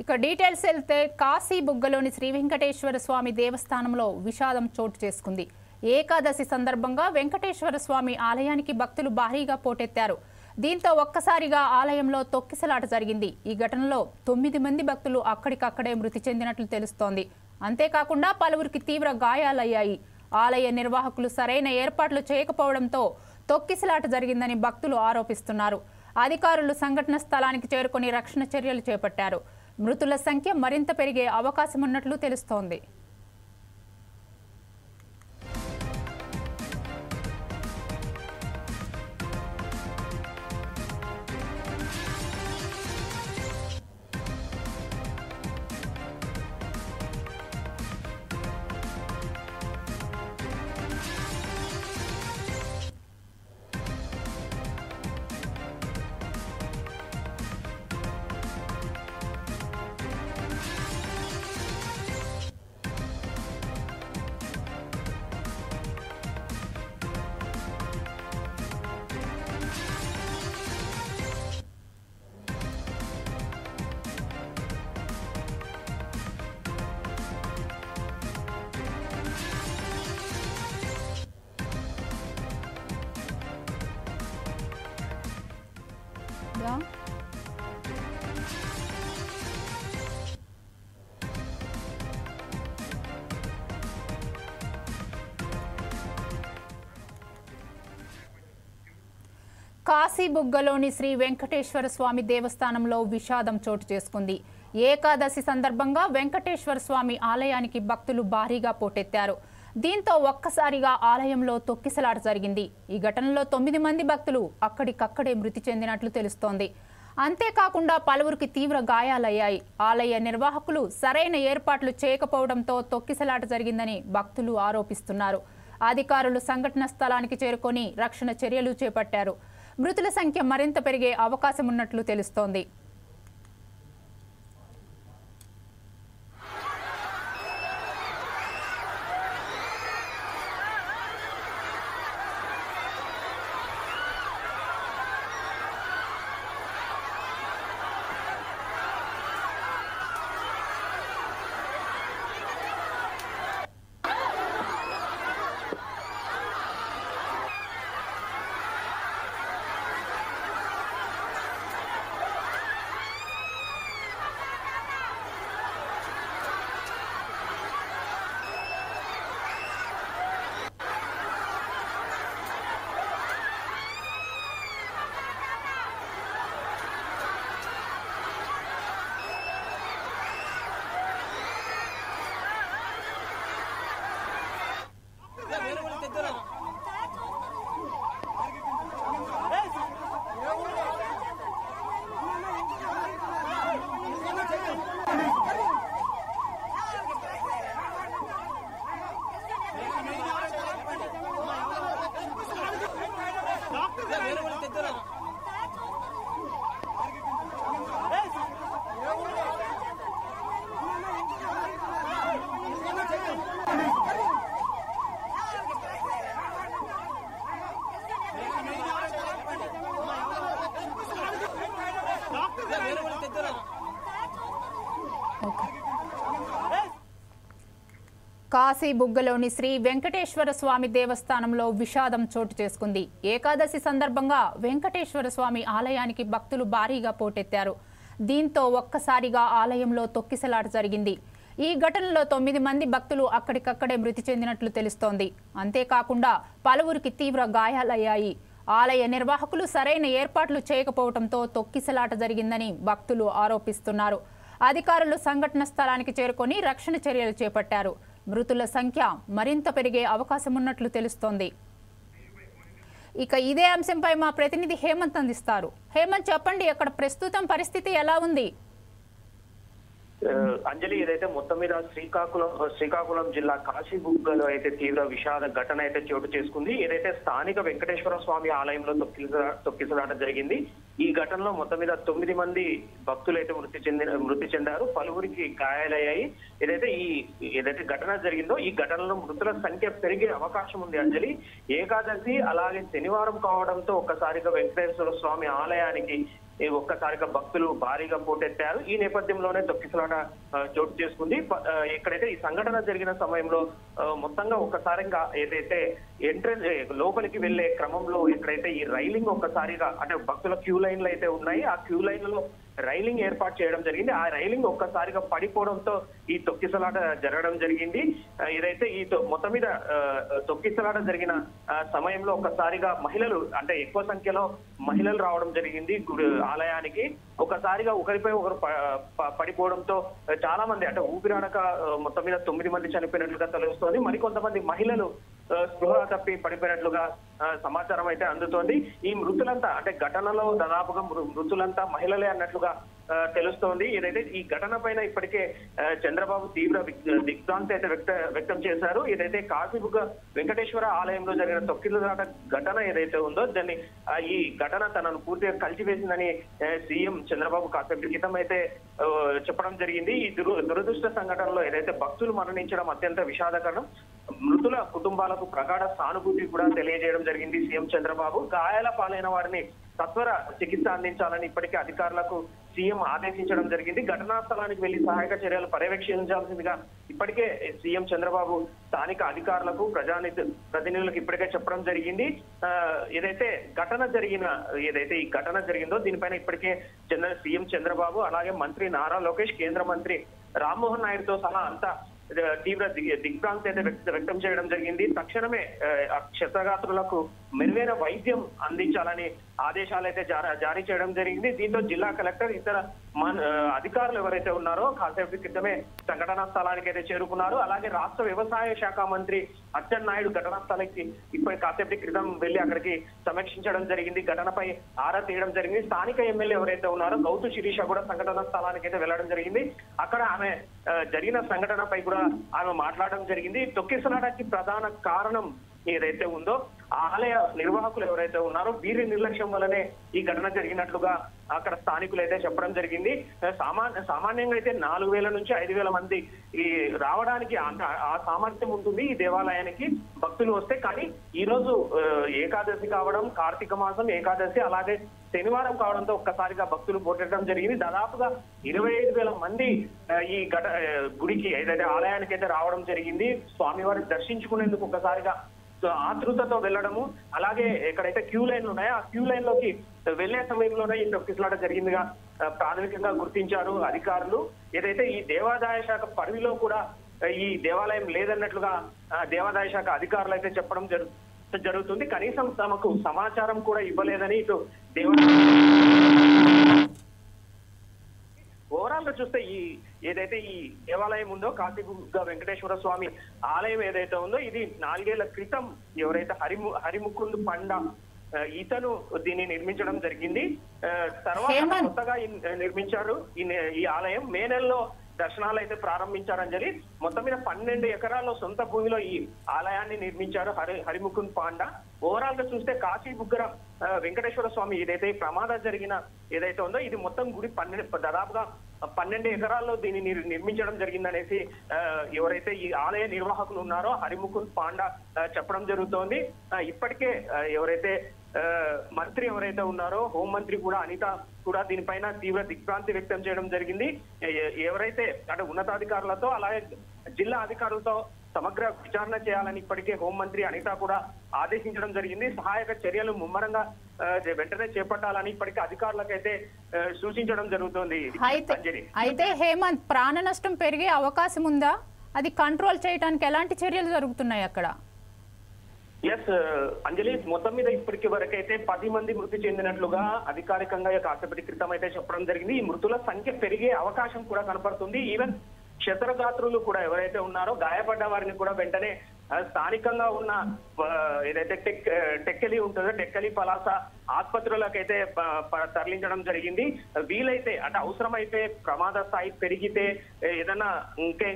ఇక డీటెయిల్స్ వెళ్తే కాశీ బుగ్గలోని శ్రీ వెంకటేశ్వర స్వామి దేవస్థానంలో విషాదం చోటు చేసుకుంది. ఏకాదశి సందర్భంగా వెంకటేశ్వర స్వామి ఆలయానికి భక్తులు భారీగా పోటెత్తారు. దీంతో ఒక్కసారిగా ఆలయంలో తొక్కిసలాట జరిగింది. ఈ ఘటనలో 9 మంది భక్తులు అక్కడికక్కడే మృతి చెందినట్లు తెలుస్తోంది. అంతేకాకుండా పలువురికి తీవ్ర గాయాలయ్యాయి. ఆలయ నిర్వాహకులు సరైన ఏర్పాట్లు చేయకపోవడంతో తొక్కిసలాట జరిగిందని భక్తులు ఆరోపిస్తున్నారు. అధికారులు సంఘటన స్థలానికి చేరుకుని రక్షణ చర్యలు చేపట్టారు. మృతుల సంఖ్య మరింత పెరిగే అవకాశం ఉన్నట్లు తెలుస్తోంది. కాశీ బుగ్గలోని శ్రీ వెంకటేశ్వర స్వామి దేవస్థానంలో విషాదం చోటు చేసుకుంది. ఏకాదశి సందర్భంగా వెంకటేశ్వర స్వామి ఆలయానికి భక్తులు భారీగా పోటెత్తారు. దీంతో ఒక్కసారిగా ఆలయంలో తొక్కిసలాట జరిగింది. ఈ ఘటనలో 9 మంది భక్తులు అక్కడికక్కడే మృతి చెందినట్లు తెలుస్తోంది. అంతేకాకుండా పలువురికి తీవ్ర గాయాలయ్యాయి. ఆలయ నిర్వాహకులు సరైన ఏర్పాట్లు చేయకపోవడంతో తొక్కిసలాట జరిగిందని భక్తులు ఆరోపిస్తున్నారు. అధికారులు సంఘటన స్థలానికి చేరుకొని రక్షణ చర్యలు చేపట్టారు. మృతుల సంఖ్య మరింత పెరిగే అవకాశం ఉన్నట్లు తెలుస్తోంది. కాశీ బుగ్గలోని శ్రీ వెంకటేశ్వర స్వామి దేవస్థానంలో విషాదం చోటు చేసుకుంది. ఏకాదశి సందర్భంగా వెంకటేశ్వర స్వామి ఆలయానికి భక్తులు భారీగా పోటెత్తారు. దీంతో ఒక్కసారిగా ఆలయంలో తొక్కిసలాట జరిగింది. ఈ ఘటనలో 9 మంది భక్తులు అక్కడికక్కడే మృతి చెందినట్లు తెలుస్తోంది. అంతేకాకుండా పలువురికి తీవ్ర గాయాలయ్యాయి. ఆలయ నిర్వాహకులు సరైన ఏర్పాట్లు చేయకపోవడంతో తొక్కిసలాట జరిగిందని భక్తులు ఆరోపిస్తున్నారు. అధికారులు సంఘటన స్థలానికి చేరుకొని రక్షణ చర్యలు చేపట్టారు. మృతుల సంఖ్య మరింత పెరిగే అవకాశం ఉన్నట్లు తెలుస్తోంది. ఇక ఇదే అంశంపై మా ప్రతినిధి హేమంత్ అందిస్తారు. హేమంత్, చెప్పండి, అక్కడ ప్రస్తుతం పరిస్థితి ఎలా ఉంది? అంజలి, ఏదైతే మొత్తం మీద శ్రీకాకుళం జిల్లా కాశీబుగ్గలో అయితే తీవ్ర విషాద ఘటన అయితే చోటు చేసుకుంది. ఏదైతే స్థానిక వెంకటేశ్వర స్వామి ఆలయంలో తొక్కిసలాట జరిగింది. ఈ ఘటనలో మొత్తం మీద 9 మంది భక్తులు అయితే మృతి చెందారు. పలువురికి గాయాలయ్యాయి. ఏదైతే ఘటన జరిగిందో ఈ ఘటనలో మృతుల సంఖ్య పెరిగే అవకాశం ఉంది. అంజలి, ఏకాదశి అలాగే శనివారం కావడంతో ఒక్కసారిగా వెంకటేశ్వర స్వామి ఆలయానికి ఒక్కసారిగా భక్తులు భారీగా పోటెత్తారు. ఈ నేపథ్యంలోనే తొక్కిసలాట చోటు చేసుకుంది. ఎక్కడైతే ఈ సంఘటన జరిగిన సమయంలో మొత్తంగా ఒక్కసారిగా ఏదైతే ఎంట్రెన్స్ లోపలికి వెళ్లే క్రమంలో ఎక్కడైతే ఈ రైలింగ్ ఒక్కసారిగా అంటే భక్తుల క్యూ లైన్లు అయితే ఉన్నాయి, ఆ క్యూ లైన్లలో రైలింగ్ ఏర్పాటు చేయడం జరిగింది. ఆ రైలింగ్ ఒక్కసారిగా పడిపోవడంతో ఈ తొక్కిసలాట జరగడం జరిగింది. ఏదైతే ఈ మొత్తం మీద తొక్కిసలాట జరిగిన సమయంలో ఒక్కసారిగా మహిళలు అంటే ఎక్కువ సంఖ్యలో మహిళలు రావడం జరిగింది ఆలయానికి. ఒకసారిగా ఒకరిపై ఒకరు పడిపోవడంతో చాలా మంది అంటే ఊపిరాడక మొత్తం మీద 9 మంది చనిపోయినట్లుగా తెలుస్తోంది. మరికొంతమంది మహిళలు స్పృహ తప్పి పడిపోయినట్లుగా సమాచారం అయితే అందుతోంది. ఈ మృతులంతా అంటే ఘటనలో దాదాపుగా మృతులంతా మహిళలే అన్నట్లుగా తెలుస్తోంది. ఏదైతే ఈ ఘటన పైన ఇప్పటికే చంద్రబాబు తీవ్ర దిగ్భ్రాంతి అయితే వ్యక్తం చేశారు. ఏదైతే కాశీబుగ్గ వెంకటేశ్వర ఆలయంలో జరిగిన తొక్కిసలాట ఘటన ఏదైతే ఉందో దాన్ని ఈ ఘటన తనను పూర్తిగా కలిసివేసిందని సీఎం చంద్రబాబు కాసేపటి క్రితం అయితే చెప్పడం జరిగింది. ఈ దురదృష్ట సంఘటనలో ఏదైతే భక్తులు మరణించడం అత్యంత విషాదకరం. మృతుల కుటుంబాలకు ప్రగాఢ సానుభూతి కూడా తెలియజేయడం జరిగింది సీఎం చంద్రబాబు. గాయాల పాలైన వారిని సత్వర చికిత్స అందించాలని ఇప్పటికే అధికారులకు సీఎం ఆదేశించడం జరిగింది. ఘటనా స్థలానికి వెళ్లి సహాయక చర్యలు పర్యవేక్షించాల్సిందిగా ఇప్పటికే సీఎం చంద్రబాబు స్థానిక అధికారులకు ప్రతినిధులకు ఇప్పటికే చెప్పడం జరిగింది. ఏదైతే ఈ ఘటన జరిగిందో దీనిపైన ఇప్పటికే సీఎం చంద్రబాబు అలాగే మంత్రి నారా లోకేష్, కేంద్ర మంత్రి రామ్మోహన్ నాయుడుతో సహా అంతా తీవ్ర దిగ్భ్రాంతి అయితే వ్యక్తం చేయడం జరిగింది. తక్షణమే క్షతగాత్రులకు మెరుగైన వైద్యం అందించాలని ఆదేశాలు అయితే జారీ చేయడం జరిగింది. దీంతో జిల్లా కలెక్టర్ ఇతర అధికారులు ఎవరైతే ఉన్నారో కాసేపటి క్రితమే సంఘటనా స్థలానికి అయితే చేరుకున్నారు. అలాగే రాష్ట్ర వ్యవసాయ శాఖ మంత్రి అచ్చెన్నాయుడు ఘటనా స్థలానికి ఇప్పటి కాసేపటి క్రితం వెళ్లి అక్కడికి సమీక్షించడం జరిగింది. ఘటనపై ఆరా తీయడం జరిగింది. స్థానిక ఎమ్మెల్యే ఎవరైతే ఉన్నారో గౌతు శిరీష కూడా సంఘటనా స్థలానికి అయితే వెళ్లడం జరిగింది. అక్కడ ఆమె జరిగిన సంఘటనపై కూడా ఆమె మాట్లాడడం జరిగింది. తొక్కిసలాటకి ప్రధాన కారణం ఏదైతే ఉందో ఆలయ నిర్వాహకులు ఎవరైతే ఉన్నారో వీరి నిర్లక్ష్యం వల్లనే ఈ ఘటన జరిగినట్లుగా అక్కడ స్థానికులు అయితే చెప్పడం జరిగింది. సామాన్యంగా అయితే 4000 నుంచి 5000 మంది ఈ రావడానికి ఆ సామర్థ్యం ఉంటుంది ఈ దేవాలయానికి భక్తులు వస్తే. కానీ ఈ రోజు ఏకాదశి కావడం, కార్తీక మాసం ఏకాదశి అలాగే శనివారం కావడంతో ఒక్కసారిగా భక్తులు పోటెట్టడం జరిగింది. దాదాపుగా 25,000 మంది ఈ గుడికి ఏదైతే ఆలయానికి అయితే రావడం జరిగింది. స్వామివారిని దర్శించుకునేందుకు ఒక్కసారిగా ఆతృతతో వెళ్ళడము, అలాగే ఎక్కడైతే క్యూ లైన్లు ఉన్నాయో ఆ క్యూ లైన్ లోకి వెళ్లే సమయంలోనే ఈ తొక్కిసలాట జరిగిందిగా ప్రాథమికంగా గుర్తించారు అధికారులు. ఏదైతే ఈ దేవాదాయ శాఖ పరిధిలో కూడా ఈ దేవాలయం లేదన్నట్లుగా దేవాదాయ శాఖ అధికారులు అయితే చెప్పడం జరుగుతుంది. కనీసం తమకు సమాచారం కూడా ఇవ్వలేదని ఇటు ఓవరాల్ గా చూస్తే ఏదైతే ఈ దేవాలయం ఉందో కాశీబుగ్గ వెంకటేశ్వర స్వామి ఆలయం ఏదైతే ఉందో ఇది 4 ఏళ్ల క్రితం ఎవరైతే హరిముకుంద్ పండ ఇతను దీన్ని నిర్మించడం జరిగింది. తర్వాత కొత్తగా నిర్మించారు ఈ ఆలయం. మే నెలలో దర్శనాలు అయితే ప్రారంభించారని చెప్పి మొత్తం మీద 12 ఎకరాల్లో సొంత భూమిలో ఈ ఆలయాన్ని నిర్మించారు హరిముకుంద్ పాండా. ఓవరాల్ గా చూస్తే కాశీబుగ్గర వెంకటేశ్వర స్వామి ఏదైతే ప్రమాదం జరిగిన ఏదైతే ఉందో ఇది మొత్తం గుడి దాదాపుగా 12 ఎకరాల్లో దీన్ని నిర్మించడం జరిగిందనేసి ఎవరైతే ఈ ఆలయ నిర్వాహకులు ఉన్నారో హరిముకుంద్ పాండా చెప్పడం జరుగుతోంది. ఇప్పటికే ఎవరైతే మంత్రి ఎవరైతే ఉన్నారో హోంమంత్రి కూడా అనిత కూడా దీనిపైన తీవ్ర దిగ్భ్రాంతి వ్యక్తం చేయడం జరిగింది. ఎవరైతే అంటే ఉన్నతాధికారులతో అలాగే జిల్లా అధికారులతో సమగ్ర విచారణ చేయాలని ఇప్పటికే హోంమంత్రి అనిత కూడా ఆదేశించడం జరిగింది. సహాయక చర్యలు ముమ్మరంగా వెంటనే చేపట్టాలని ఇప్పటికే అధికారులకైతే సూచించడం జరుగుతోంది. అయితే హేమంత్, ప్రాణ నష్టం పెరిగే అవకాశం ఉందా? అది కంట్రోల్ చేయడానికి ఎలాంటి చర్యలు జరుగుతున్నాయి అక్కడ? ఎస్ అంజలి, మొత్తం మీద ఇప్పటికి వరకైతే 10 మంది మృతి చెందినట్లుగా అధికారికంగా కాసేపటి క్రితం అయితే చెప్పడం జరిగింది. ఈ మృతుల సంఖ్య పెరిగే అవకాశం కూడా కనపడుతుంది. ఈవెన్ క్షతగాత్రులు కూడా ఎవరైతే ఉన్నారో గాయపడ్డ వారిని కూడా వెంటనే స్థానికంగా ఉన్న ఏదైతే టెక్కలి ఉంటుందో టెక్కలి పలాస ఆసుపత్రులకైతే తరలించడం జరిగింది. వీలైతే అంటే అవసరమైతే ప్రమాద స్థాయి పెరిగితే ఏదైనా ఇంకే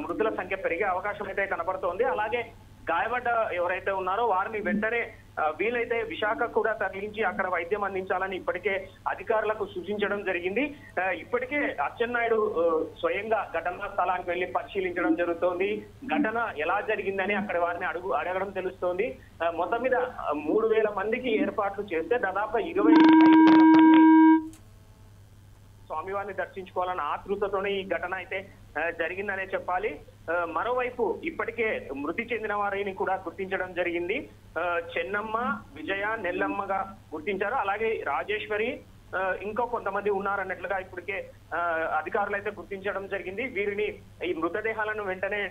మృతుల సంఖ్య పెరిగే అవకాశం అయితే కనపడుతోంది. అలాగే గాయపడ్డ ఎవరైతే ఉన్నారో వారిని వెంటనే వీలైతే విశాఖ కూడా తరలించి అక్కడ వైద్యం అందించాలని ఇప్పటికే అధికారులకు సూచించడం జరిగింది. ఇప్పటికే అచ్చెన్నాయుడు స్వయంగా ఘటనా స్థలానికి వెళ్లి పరిశీలించడం జరుగుతోంది. ఘటన ఎలా జరిగిందని అక్కడ వారిని అడగడం తెలుస్తోంది. మొత్తం మీద 3,000 మందికి ఏర్పాట్లు చేస్తే దాదాపు 25,000 మంది స్వామివారిని దర్శించుకోవాలన్న ఆతృతతోనే ఈ ఘటన అయితే జరిగిందనే చెప్పాలి. మరోవైపు ఇప్పటికే మృతి చెందిన వారిని కూడా గుర్తించడం జరిగింది. చెన్నమ్మ, విజయ, నెల్లమ్మగా గుర్తించారు. అలాగే రాజేశ్వరి, ఇంకో కొంతమంది ఉన్నారన్నట్లుగా ఇప్పటికే అధికారులు అయితే గుర్తించడం జరిగింది. వీరిని ఈ మృతదేహాలను వెంటనే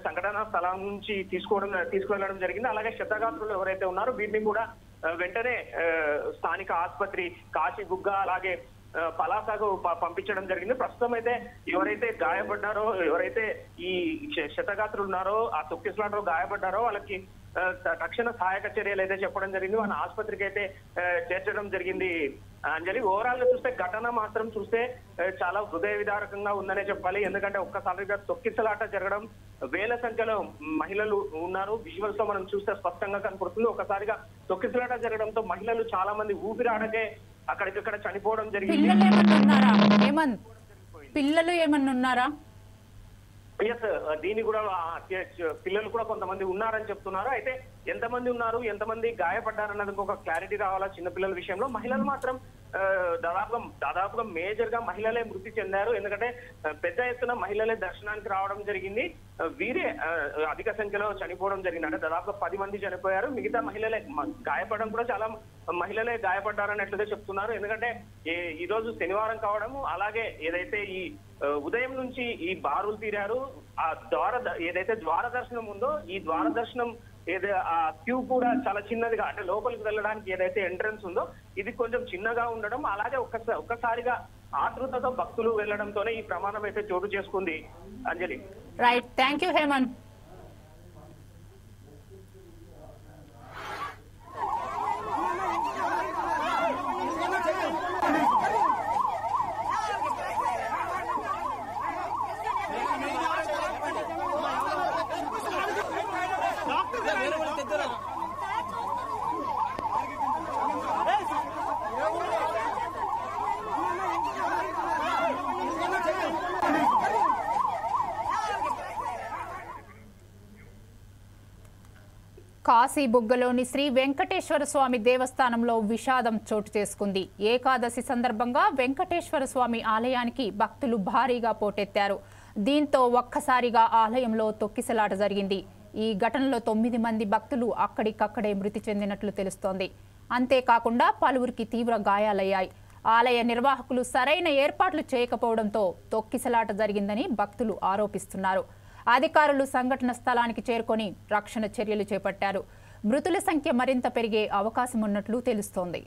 సంఘటనా స్థలం నుంచి తీసుకువెళ్ళడం జరిగింది. అలాగే క్షతగాత్రులు ఎవరైతే ఉన్నారో వీరిని కూడా వెంటనే స్థానిక ఆసుపత్రి కాశీబుగ్గ అలాగే పలాసకు పంపించడం జరిగింది. ప్రస్తుతం అయితే ఎవరైతే గాయపడ్డారో, ఎవరైతే ఈ క్షతగాత్రులు ఉన్నారో, ఆ తొక్కిసలాటలో గాయపడ్డారో వాళ్ళకి తక్షణ సహాయక చర్యలు అయితే చెప్పడం జరిగింది. వాళ్ళ ఆసుపత్రికి అయితే చేర్చడం జరిగింది. అంజలి, ఓవరాల్ గా చూస్తే ఘటన మాత్రం చూస్తే చాలా హృదయ విదారకంగా ఉందనే చెప్పాలి. ఎందుకంటే ఒక్కసారిగా తొక్కిసలాట జరగడం, వేల సంఖ్యలో మహిళలు ఉన్నారు. విజువల్స్ లో మనం చూస్తే స్పష్టంగా కనపడుతుంది. ఒక్కసారిగా తొక్కిసలాట జరగడంతో మహిళలు చాలా మంది ఊపిరాడకే అక్కడికక్కడ చనిపోవడం జరిగింది. పిల్లలు ఏమన్నా ఉన్నారా? ఎస్, దీని కూడా పిల్లలు కూడా కొంతమంది ఉన్నారని చెప్తున్నారు. అయితే ఎంతమంది ఉన్నారు, ఎంతమంది గాయపడ్డారన్నది ఒక క్లారిటీ రావాలా చిన్నపిల్లల విషయంలో. మహిళలు మాత్రం దాదాపుగా మేజర్ గా మహిళలే మృతి చెందారు. ఎందుకంటే పెద్ద ఎత్తున మహిళలే దర్శనానికి రావడం జరిగింది. వీరే అధిక సంఖ్యలో చనిపోవడం జరిగింది. అంటే దాదాపుగా 10 మంది చనిపోయారు. మిగతా మహిళలే గాయపడడం కూడా చాలా మహిళలే గాయపడ్డారన్నట్లుగా చెప్తున్నారు. ఎందుకంటే ఈ రోజు శనివారం కావడము, అలాగే ఏదైతే ఈ ఉదయం నుంచి ఈ బారులు తీరారు. ఆ ఏదైతే ద్వార దర్శనం ఉందో, ఈ ద్వార దర్శనం ఆ క్యూ కూడా చాలా చిన్నదిగా, అంటే లోపలికి వెళ్ళడానికి ఏదైతే ఎంట్రన్స్ ఉందో ఇది కొంచెం చిన్నగా ఉండడం, అలాగే ఒక్కసారిగా ఆతృతతో భక్తులు వెళ్లడంతోనే ఈ ప్రమాదం అయితే చోటు చేసుకుంది. Anjali, right, thank you Hemant. కాశీబుగ్గలోని శ్రీ వెంకటేశ్వర స్వామి దేవస్థానంలో విషాదం చోటు చేసుకుంది. ఏకాదశి సందర్భంగా వెంకటేశ్వర స్వామి ఆలయానికి భక్తులు భారీగా పోటెత్తారు. దీంతో ఒక్కసారిగా ఆలయంలో తొక్కిసలాట జరిగింది. ఈ ఘటనలో 9 మంది భక్తులు అక్కడికక్కడే మృతి చెందినట్లు తెలుస్తోంది. అంతేకాకుండా పలువురికి తీవ్ర గాయాలయ్యాయి. ఆలయ నిర్వాహకులు సరైన ఏర్పాట్లు చేయకపోవడంతో తొక్కిసలాట జరిగిందని భక్తులు ఆరోపిస్తున్నారు. అధికారులు సంఘటన స్థలానికి చేరుకొని రక్షణ చర్యలు చేపట్టారు. మృతుల సంఖ్య మరింత పెరిగే అవకాశం ఉన్నట్లు తెలుస్తోంది.